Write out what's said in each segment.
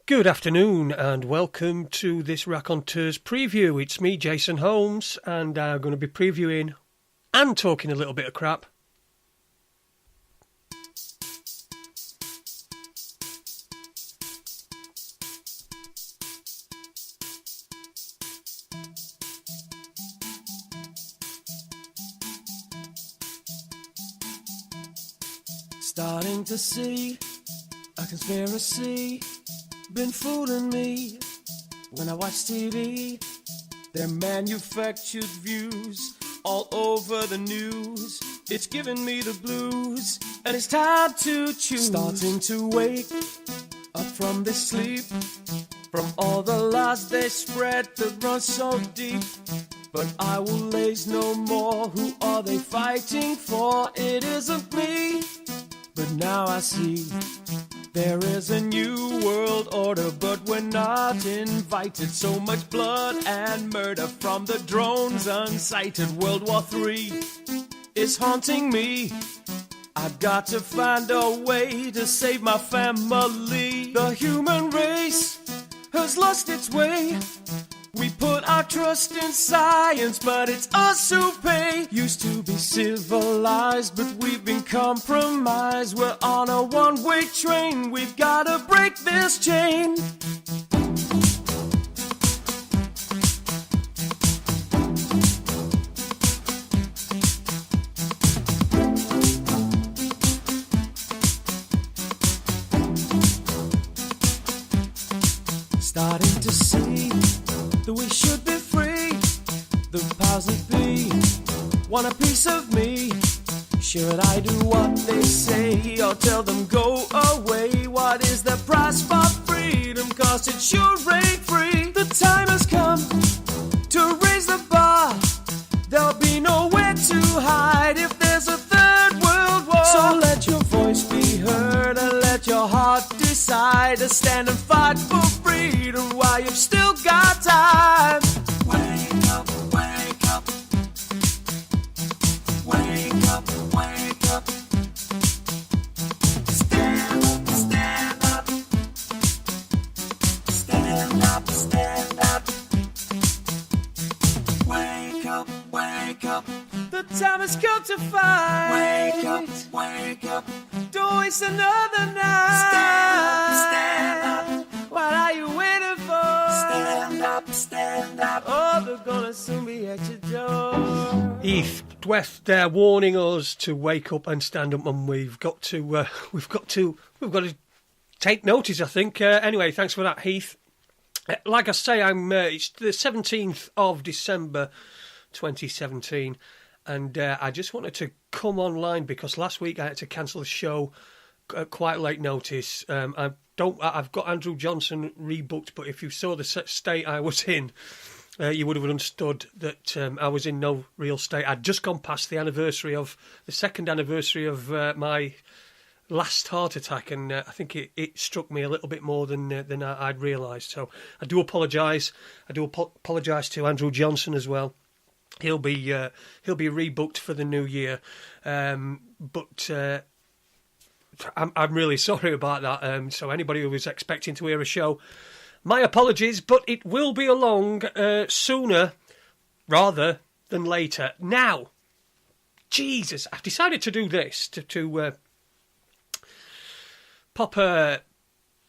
Good afternoon and welcome to this Raconteurs preview. It's me, Jason Holmes, and I'm going to be previewing and talking a little bit of crap. Starting to see a conspiracy been fooling me when I watch TV. They're manufactured views all over the news. It's giving me the blues, and it's time to choose. Starting to wake up from this sleep, from all the lies they spread that run so deep. But I will laze no more. Who are they fighting for? It isn't me. But now I see there is a new world order, but we're not invited. So much blood and murder from the drones unsighted. World War III is haunting me. I've got to find a way to save my family. The human race has lost its way. We put our trust in science, but it's us who pay. Used to be civilized, but we've been compromised. We're on a one-way train. We've got to break this chain. Starting to see that we should be free. The powers that be want a piece of me. Should I do what they say or tell them go away? What is the price for freedom? 'Cause it should reign free. The time has come to raise the bar. There'll be nowhere to hide if there's a third world war. So let your voice be heard and let your heart decide to stand and fight for freedom while you've still got time. Wake up, wake up. Wake up, wake up. Stand up, stand up. Stand up, stand up. Wake up, wake up. The time has come to fight. Wake up, wake up. Don't waste another night. Stand up, stand up. What are you waiting for? Stand up, stand up. Oh, they're gonna soon be at your door. Heath Dweft there warning us to wake up and stand up, and we've got to take notice, I think. Anyway, thanks for that, Heath. Like I say, it's the 17th of December 2017, and I just wanted to come online because last week I had to cancel the show at quite late notice. I've got Andrew Johnson rebooked, but if you saw the state I was in, you would have understood that I was in no real state. I'd just gone past the second anniversary of my last heart attack, and I think it struck me a little bit more than I'd realised. So I do apologise. I do apologise to Andrew Johnson as well. He'll be rebooked for the new year, but I'm really sorry about that. So anybody who was expecting to hear a show, my apologies, but it will be along sooner rather than later. Now, Jesus, I've decided to do this to pop a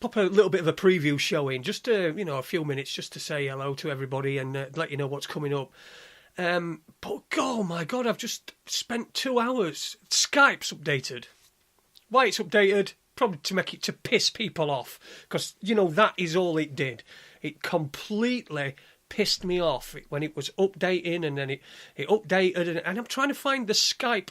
little bit of a preview show in, just a few minutes, just to say hello to everybody and let you know what's coming up. But oh my God, I've just spent 2 hours. Skype's updated. Why it's updated? Probably to piss people off, because that is all it did. It completely pissed me off when it was updating, and then it updated, and I'm trying to find the Skype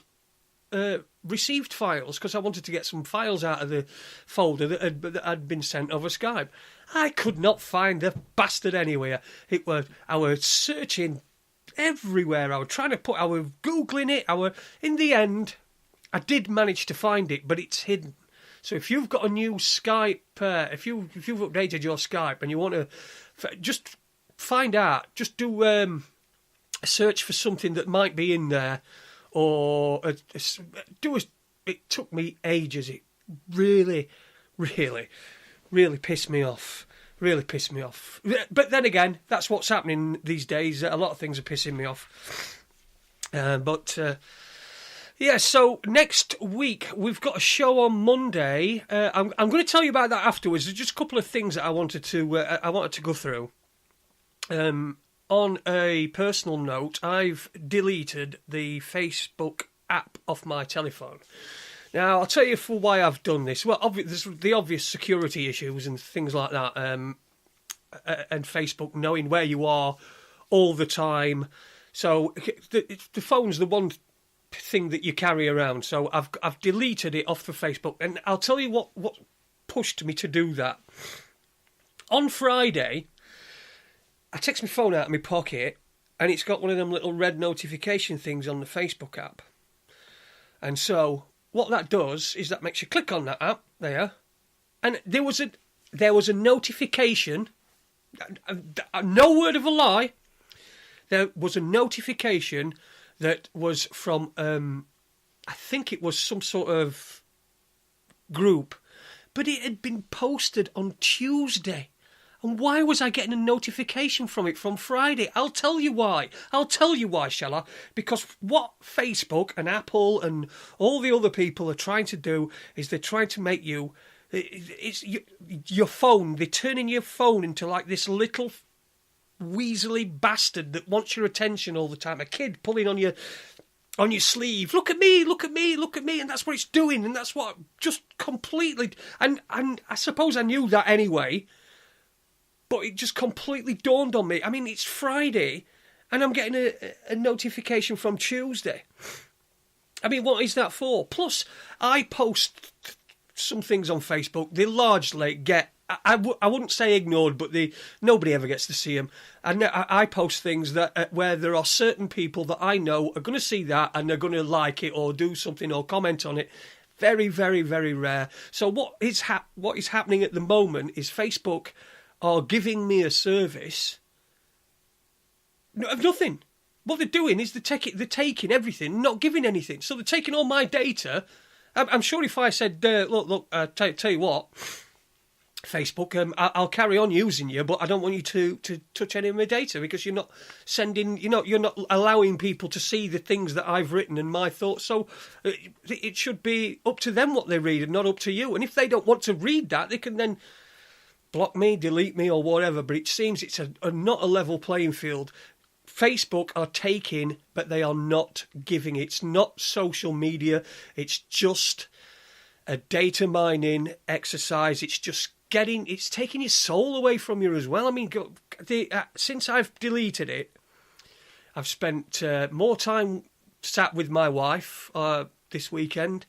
received files because I wanted to get some files out of the folder that had been sent over Skype. I could not find the bastard anywhere. I was searching everywhere. I was Googling it. In the end, I did manage to find it, but it's hidden. So if you've got a new Skype, if you've updated your Skype and you want to just find out, just do a search for something that might be in there, or it took me ages. It really, really, really pissed me off. Really pissed me off. But then again, that's what's happening these days. A lot of things are pissing me off. Yeah, so next week we've got a show on Monday. I'm going to tell you about that afterwards. There's just a couple of things that I wanted to go through. On a personal note, I've deleted the Facebook app off my telephone. Now, I'll tell you for why I've done this. Well, there's the obvious security issues and things like that, and Facebook knowing where you are all the time. So the phone's the one thing that you carry around. So I've deleted it off the Facebook, and I'll tell you what pushed me to do that. On Friday, I takes my phone out of my pocket, and it's got one of them little red notification things on the Facebook app. And so what that does is that makes you click on that app there, and there was a notification. No word of a lie. There was a notification that was from, I think it was some sort of group, but it had been posted on Tuesday. And why was I getting a notification from it from Friday? I'll tell you why. Shall I? Because what Facebook and Apple and all the other people are trying to do is they're trying to make you, your phone, they're turning your phone into like this little weaselly bastard that wants your attention all the time. A kid pulling on your sleeve. Look at me, and that's what it's doing, and that's what just completely. And I suppose I knew that anyway, but it just completely dawned on me. I mean, it's Friday, and I'm getting a notification from Tuesday. I mean, what is that for? Plus, I post some things on Facebook. They largely get. I wouldn't say ignored, but nobody ever gets to see them. And I post things that where there are certain people that I know are going to see that and they're going to like it or do something or comment on it. Very, very, very rare. So what is happening at the moment is Facebook are giving me a service of nothing. What they're doing is they're taking everything, not giving anything. So they're taking all my data. I'm sure if I said, look, tell you what, Facebook, I'll carry on using you, but I don't want you to touch any of my data because you're not sending, you're not allowing people to see the things that I've written and my thoughts. So it should be up to them what they read and not up to you. And if they don't want to read that, they can then block me, delete me or whatever. But it seems it's not a level playing field. Facebook are taking, but they are not giving. It's not social media. It's just a data mining exercise. It's just it's taking your soul away from you as well. I mean, since I've deleted it, I've spent more time sat with my wife this weekend.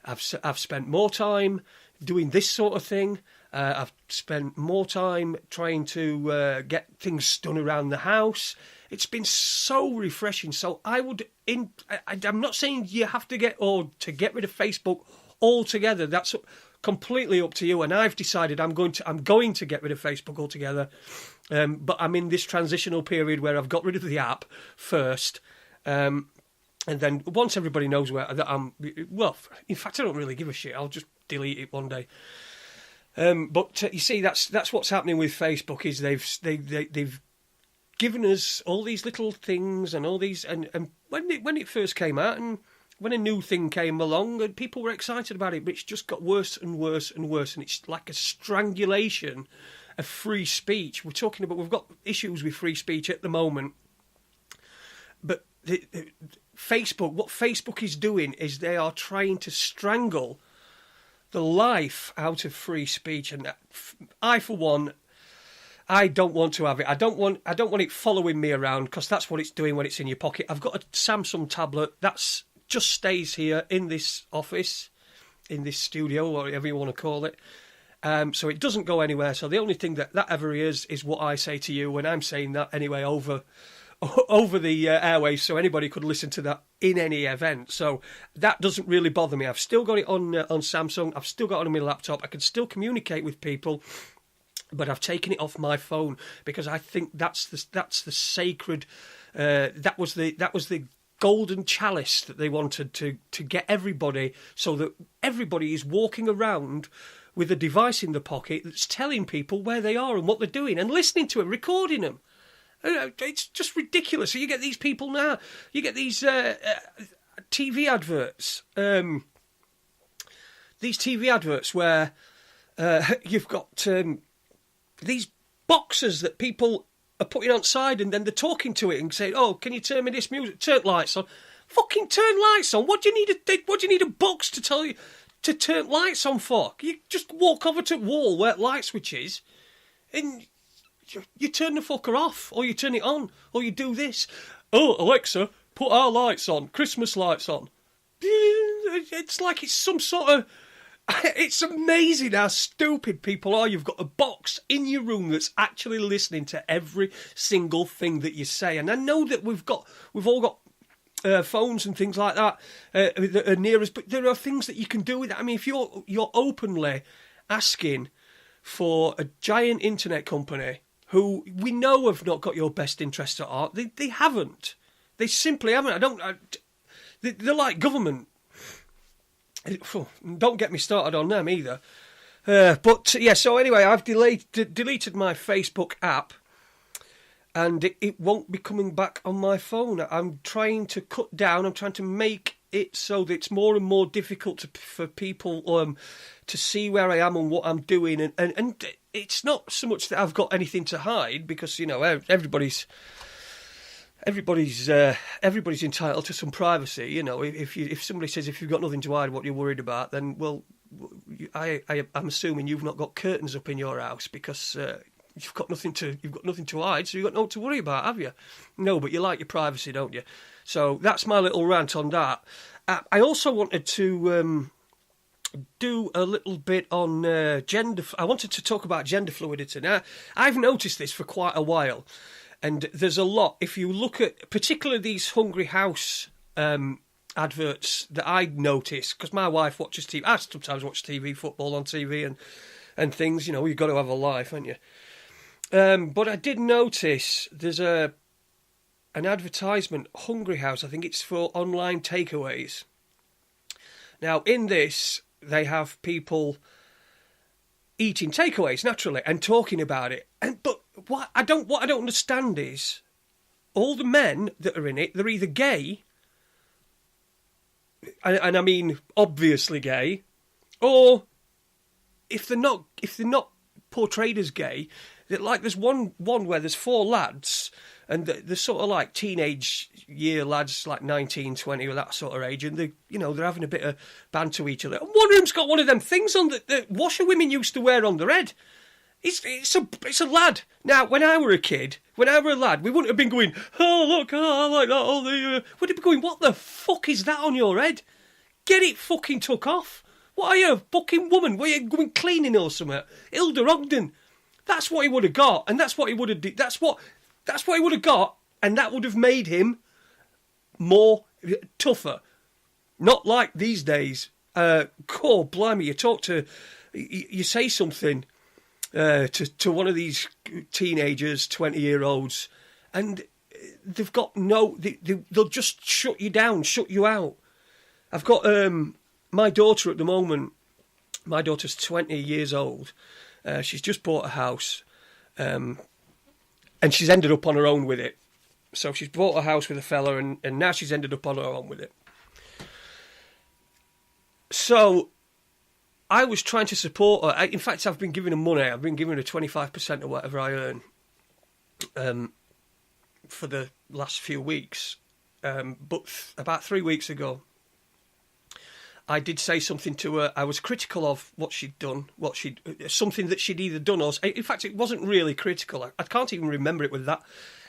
I've spent more time doing this sort of thing. I've spent more time trying to get things done around the house. It's been so refreshing. So I'm not saying you have to get rid of Facebook altogether. That's completely up to you. And I've decided I'm going to get rid of Facebook altogether. But I'm in this transitional period where I've got rid of the app first. And then once everybody knows that I'm, well, in fact, I don't really give a shit. I'll just delete it one day. But you see, that's what's happening with Facebook is they've given us all these little things and all these and when it first came out and when a new thing came along and people were excited about it, but it's just got worse and worse and worse, and it's like a strangulation of free speech. We've got issues with free speech at the moment, but what Facebook is doing is they are trying to strangle the life out of free speech, and I, for one, I don't want to have it. I don't want it following me around because that's what it's doing when it's in your pocket. I've got a Samsung tablet that's just stays here in this office, in this studio, or whatever you want to call it. So it doesn't go anywhere. So the only thing that ever is what I say to you, and I'm saying that anyway over the airwaves, so anybody could listen to that in any event. So that doesn't really bother me. I've still got it on Samsung. I've still got it on my laptop. I can still communicate with people, but I've taken it off my phone because I think that's the sacred. That was the golden chalice that they wanted to get everybody, so that everybody is walking around with a device in the pocket that's telling people where they are and what they're doing and listening to it, recording them. It's just ridiculous. So you get these people now, you get these TV adverts, where you've got these boxes that people are putting outside, and then they're talking to it and saying, "Oh, can you turn me this music? Turn lights on." Fucking turn lights on. What do you need a box to tell you to turn lights on for? You just walk over to the wall where the light switch is, and you turn the fucker off, or you turn it on, or you do this. "Oh, Alexa, put our lights on, Christmas lights on." It's like it's some sort of... It's amazing how stupid people are. You've got a box in your room that's actually listening to every single thing that you say. And I know that we've all got phones and things like that that are near us, but there are things that you can do with that. I mean, if you're openly asking for a giant internet company who we know have not got your best interests at heart, they haven't. They simply haven't. They're like government. Don't get me started on them either. But yeah, so anyway, I've deleted my Facebook app, and it won't be coming back on my phone. I'm trying to cut down. I'm trying to make it so that it's more and more difficult for people to see where I am and what I'm doing. And it's not so much that I've got anything to hide, because, you know, everybody's entitled to some privacy. You know, if somebody says if you've got nothing to hide, what you're worried about, then, well, I'm assuming you've not got curtains up in your house, because you've got nothing to hide, so you've got nothing to worry about, have you? No, but you like your privacy, don't you? So that's my little rant on that. I also wanted to do a little bit on gender. I wanted to talk about gender fluidity. Now, I've noticed this for quite a while. And there's a lot. If you look at particularly these Hungry House adverts that I notice, because my wife watches TV. I sometimes watch TV, football on TV and things. You know, you've got to have a life, haven't you? But I did notice there's an advertisement, Hungry House. I think it's for online takeaways. Now, in this, they have people eating takeaways naturally and talking about it. But what I don't understand is all the men that are in it, they're either gay, and I mean obviously gay, or if they're not portrayed as gay, like there's one where there's 4 lads, and they're sort of like teenage year lads, like 19, 20, or that sort of age, and they're having a bit of banter to each other. And one of them's got one of them things on that washerwomen used to wear on their head. It's a lad. Now, when I were a lad, we wouldn't have been going, "Oh, look, I like that." We'd have been going, "What the fuck is that on your head? Get it fucking took off. What are you, a fucking woman? Were you going cleaning or something? Hilda Ogden." That's what he would have got, and that's what he would have did. That's what he would have got, and that would have made him more tougher. Not like these days. God, blimey, you say something to one of these teenagers, 20-year-olds, and they've got they'll just shut you down, shut you out. I've got my daughter at the moment. My daughter's 20 years old. She's just bought a house, and she's ended up on her own with it. So she's bought a house with a fella, and now she's ended up on her own with it. So I was trying to support her. In fact, I've been giving her money. I've been giving her 25% of whatever I earn for the last few weeks. But about 3 weeks ago, I did say something to her. I was critical of what she'd done, something that she'd either done or... In fact, it wasn't really critical. I can't even remember it was that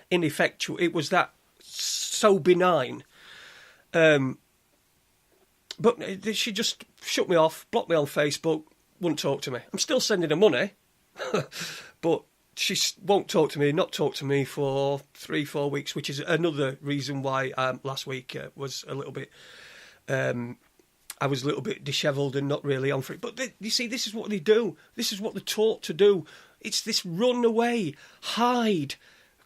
ineffectual. It was that so benign. But she just shut me off, blocked me on Facebook, wouldn't talk to me. I'm still sending her money, but she won't talk to me, not talk to me for 3-4 weeks, which is another reason why last week was a little bit... I was a little bit dishevelled and not really on for it. But you see, this is what they do. This is what they're taught to do. It's this run away, hide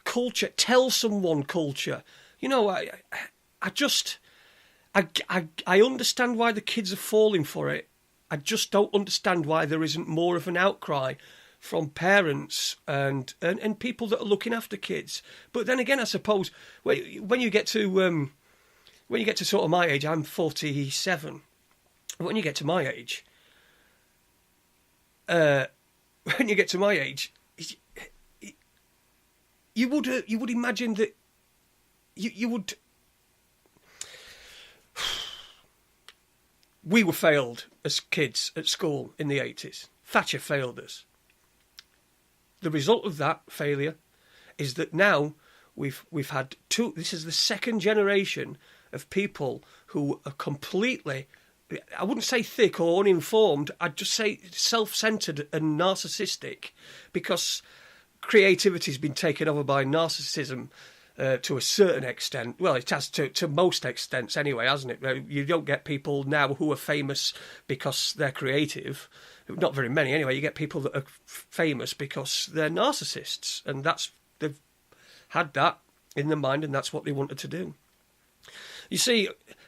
culture, tell someone culture. You know, I understand why the kids are falling for it. I just don't understand why there isn't more of an outcry from parents and people that are looking after kids. But then again, I suppose when you get to sort of my age, I'm 47. When you get to my age, you would imagine that you would. We were failed as kids at school in the 80s. Thatcher failed us. The result of that failure is that now we've had two. This is the second generation of people who are completely, I wouldn't say thick or uninformed, I'd just say self-centred and narcissistic, because creativity's been taken over by narcissism to a certain extent. Well, it has to most extents anyway, hasn't it? You don't get people now who are famous because they're creative. Not very many anyway. You get people that are famous because they're narcissists, and they've had that in their mind, and that's what they wanted to do. You see,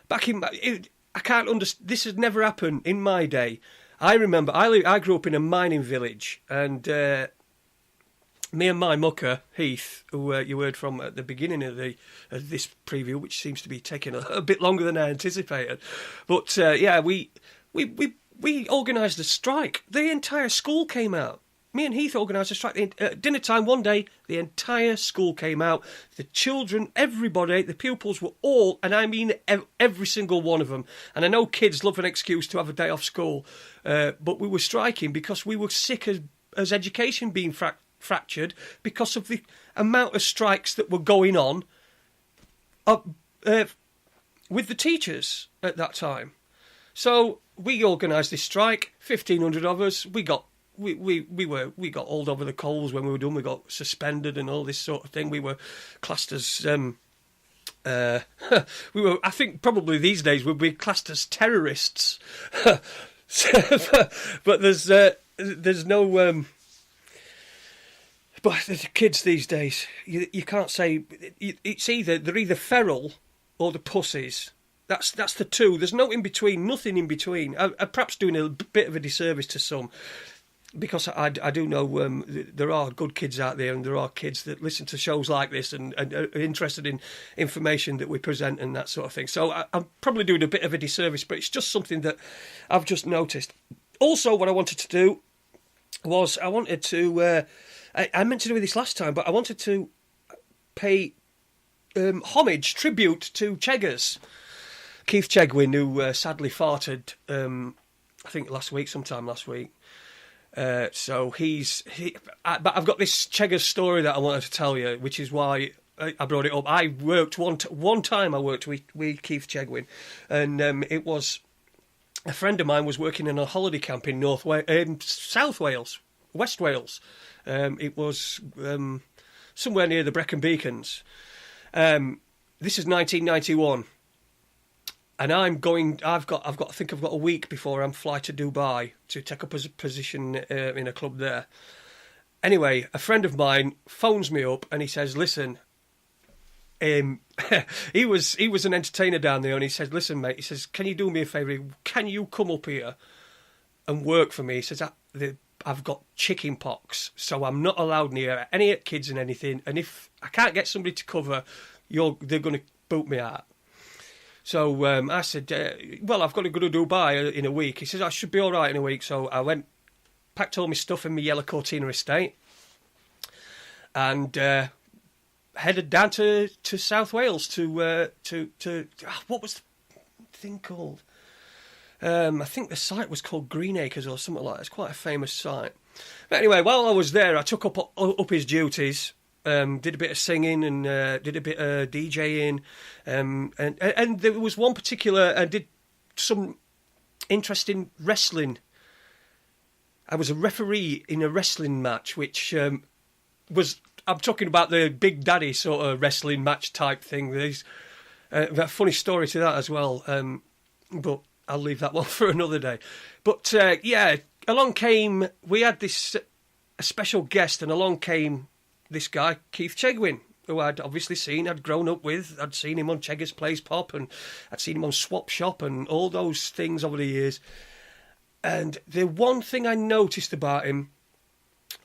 I can't understand. This has never happened in my day. I remember I grew up in a mining village, and me and my mucker Heath, who you heard from at the beginning of this preview, which seems to be taking a bit longer than I anticipated, but we organised a strike. The entire school came out. Me and Heath organised a strike. At dinner time one day, the entire school came out. The children, everybody, the pupils were all, and I mean every single one of them. And I know kids love an excuse to have a day off school, but we were striking because we were sick as education being fractured because of the amount of strikes that were going on with the teachers at that time. So we organised this strike. 1,500 of us. We got hauled over the coals when we were done. We got suspended and all this sort of thing. We were classed as I think probably these days we'd be classed as terrorists. But there's no. But the kids these days, you can't say. It's they're either feral or the pussies. That's the two. There's no in between, nothing in between. I'm perhaps doing a bit of a disservice to some, because I do know there are good kids out there, and there are kids that listen to shows like this and are interested in information that we present and that sort of thing. So I'm probably doing a bit of a disservice, but it's just something that I've just noticed. Also, what I wanted to do was I meant to do this last time, but I wanted to pay homage, tribute to Cheggers. Keith Chegwin, who sadly farted, I think sometime last week. So but I've got this Cheggers story that I wanted to tell you, which is why I brought it up. I worked one time. I worked with Keith Chegwin, and it was a friend of mine was working in a holiday camp in South Wales, West Wales. It was somewhere near the Brecon Beacons. This is 1991. And I think I've got a week before I'm fly to Dubai to take up a position in a club there. Anyway, a friend of mine phones me up and he says, listen, he was an entertainer down there, and he said, listen, mate, he says, can you do me a favour? Can you come up here and work for me? He says, I've got chicken pox, so I'm not allowed near any kids and anything, and if I can't get somebody to cover, they're going to boot me out. So I said, well, I've got to go to Dubai in a week. He says, I should be all right in a week. So I went, packed all my stuff in my yellow Cortina estate, and headed down to South Wales to what was the thing called? I think the site was called Green Acres or something like that. It's quite a famous site. But anyway, while I was there, I took up his duties. Did a bit of singing and did a bit of DJing, and there was one particular. I did some interesting wrestling. I was a referee in a wrestling match, which was. I'm talking about the Big Daddy sort of wrestling match type thing. There's a funny story to that as well, but I'll leave that one for another day. But along came. We had a special guest, and along came this guy, Keith Chegwin, who I'd obviously seen, I'd grown up with. I'd seen him on Cheggers Plays Pop, and I'd seen him on Swap Shop and all those things over the years. And the one thing I noticed about him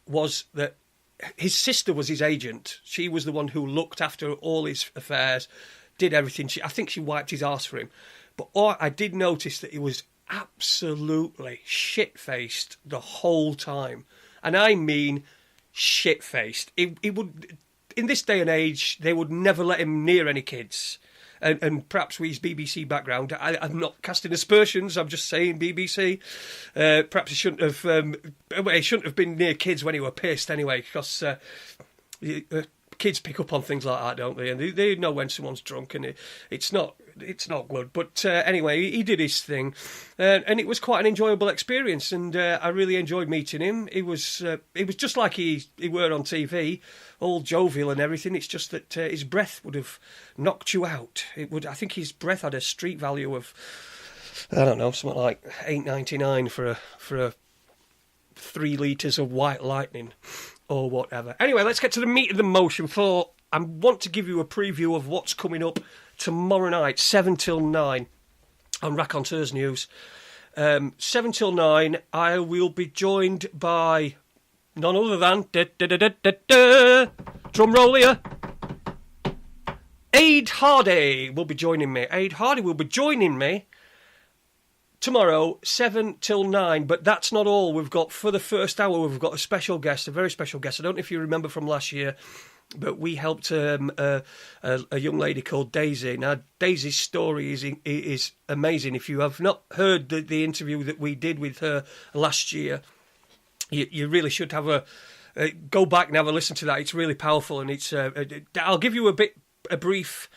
was that his sister was his agent. She was the one who looked after all his affairs, did everything. I think she wiped his arse for him. But I did notice that he was absolutely shit-faced the whole time. And I mean shit-faced. He would, in this day and age, they would never let him near any kids. And perhaps with his BBC background, I'm not casting aspersions, I'm just saying BBC. Perhaps he shouldn't have been near kids when he were pissed anyway, because kids pick up on things like that, don't they? And they know when someone's drunk, and it's not good. But anyway, he did his thing, and it was quite an enjoyable experience. And I really enjoyed meeting him. It was just like he were on TV, all jovial and everything. It's just that his breath would have knocked you out. I think his breath had a street value of, I don't know, something like $8.99 for a 3 litres of White Lightning or whatever. Anyway, let's get to the meat of the motion. I want to give you a preview of what's coming up tomorrow night, 7 till 9, on Raconteurs News. 7 till 9, I will be joined by none other than... drum roll here. Aid Hardy will be joining me. Aid Hardy will be joining me tomorrow, 7 till 9, but that's not all. We've got, for the first hour, we've got a special guest, a very special guest. I don't know if you remember from last year, but we helped a young lady called Daisy. Now, Daisy's story is amazing. If you have not heard the interview that we did with her last year, you really should have go back and have a listen to that. It's really powerful, and it's. I'll give you a brief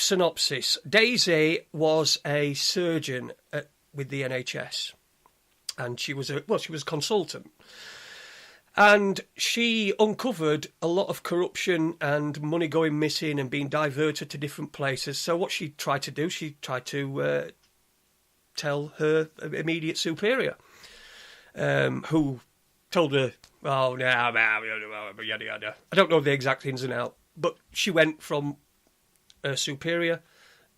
synopsis. Daisy was a surgeon with the NHS, and she was a consultant. And she uncovered a lot of corruption and money going missing and being diverted to different places. So what she tried to do, tell her immediate superior, who told her, oh, no, yada, yada. I don't know the exact ins and outs, but she went from her superior,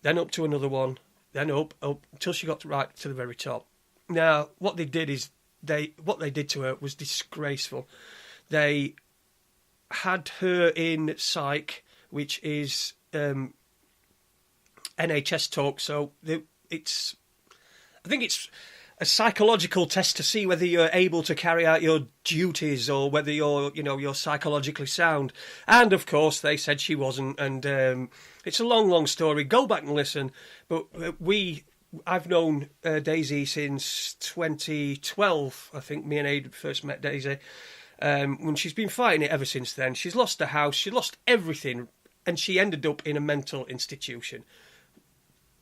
then up to another one, then up, until she got right to the very top. Now, what they did is, what they did to her was disgraceful. They had her in psych, which is NHS talk. So I think it's a psychological test to see whether you're able to carry out your duties or whether you're psychologically sound. And of course, they said she wasn't. And it's a long story. Go back and listen. But I've known Daisy since 2012. I think me and Aid first met Daisy. When she's been fighting it ever since then. She's lost her house, she lost everything, and she ended up in a mental institution.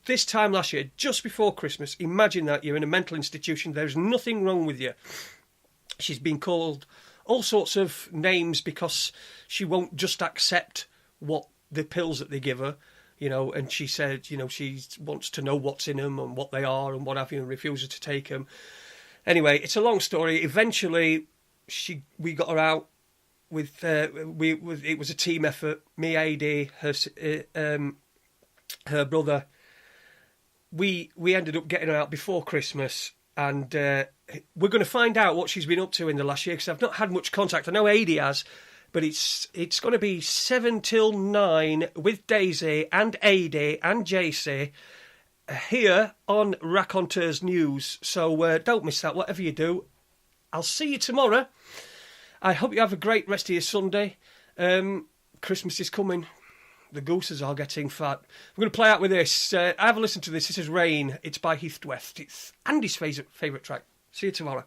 This time last year, just before Christmas, imagine that, you're in a mental institution, there's nothing wrong with you. She's been called all sorts of names because she won't just accept the pills that they give her. And she said, she wants to know what's in them and what they are and what have you, and refuses to take them. Anyway, it's a long story. Eventually, we got her out with, it was a team effort. Me, AD, her brother. We ended up getting her out before Christmas, and we're going to find out what she's been up to in the last year, because I've not had much contact. I know AD has. But it's going to be 7 till 9 with Daisy and AD and JC here on Raconteurs News. So don't miss that, whatever you do. I'll see you tomorrow. I hope you have a great rest of your Sunday. Christmas is coming. The gooses are getting fat. I'm going to play out with this. Have a listen to this. This is Rain. It's by Heath West. It's Andy's favourite track. See you tomorrow.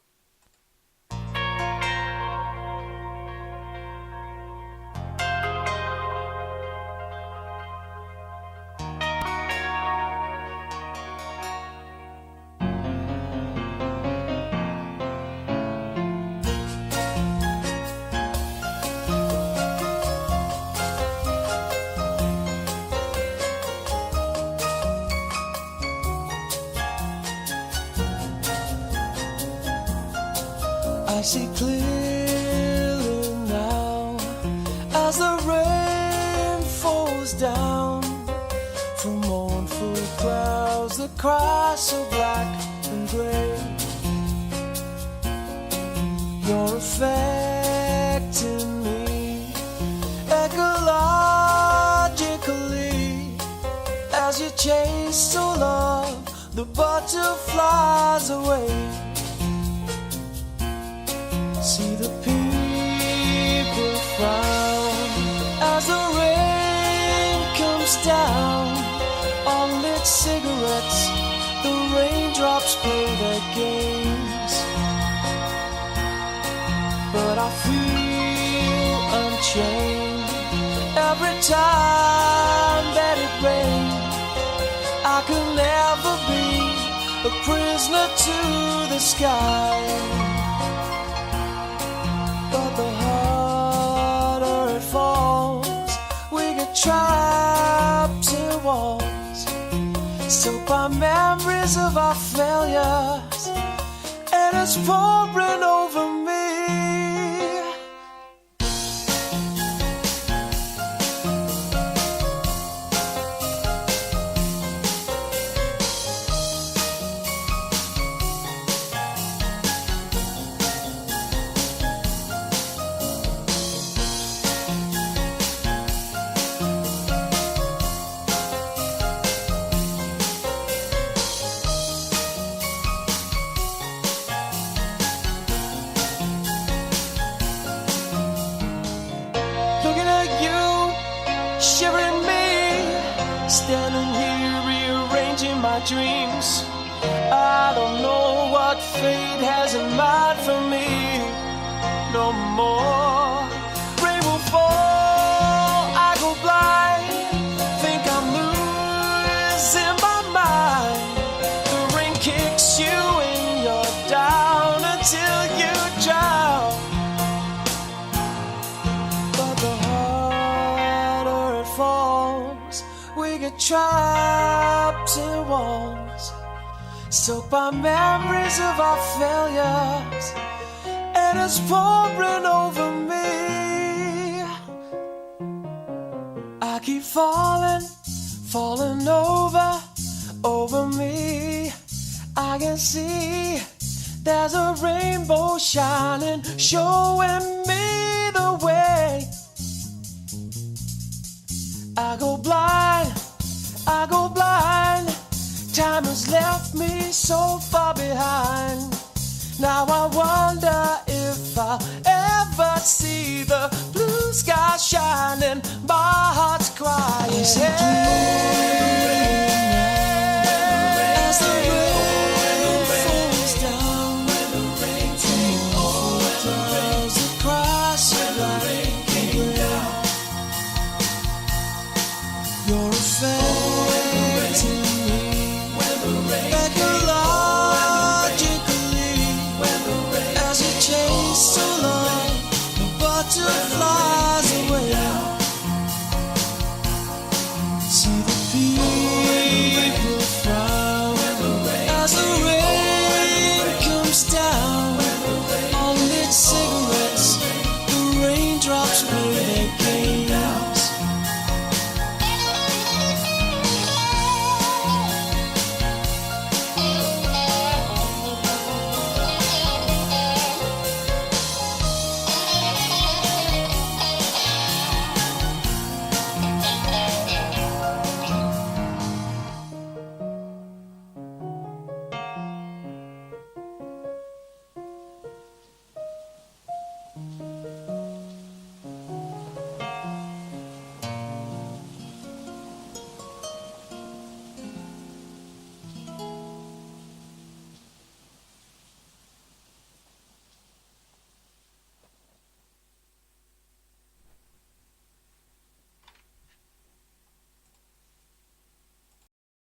I see clearly now as the cry so black and gray. You're affecting me ecologically as you chase so long the butterflies away. See the people frown as the rain comes down on lit cigarettes. The raindrops play their games, but I feel unchained every time that it rains. I could never be a prisoner to the sky, but the harder it falls, we get trapped in walls, soaked by memories of our failures, and it's pouring over me. Looking at you, shivering me, standing here rearranging my dreams. I don't know what fate has in mind for me no more. Rain will fall, I go blind, think I'm losing my mind. The rain kicks you and you're down until you drown. We get trapped in walls, soaked by memories of our failures, and it's pouring over me. I keep falling, falling over me. I can see there's a rainbow shining, showing me the way. I go blind, time has left me so far behind. Now I wonder if I'll ever see the blue sky shining, my heart's crying. As the rain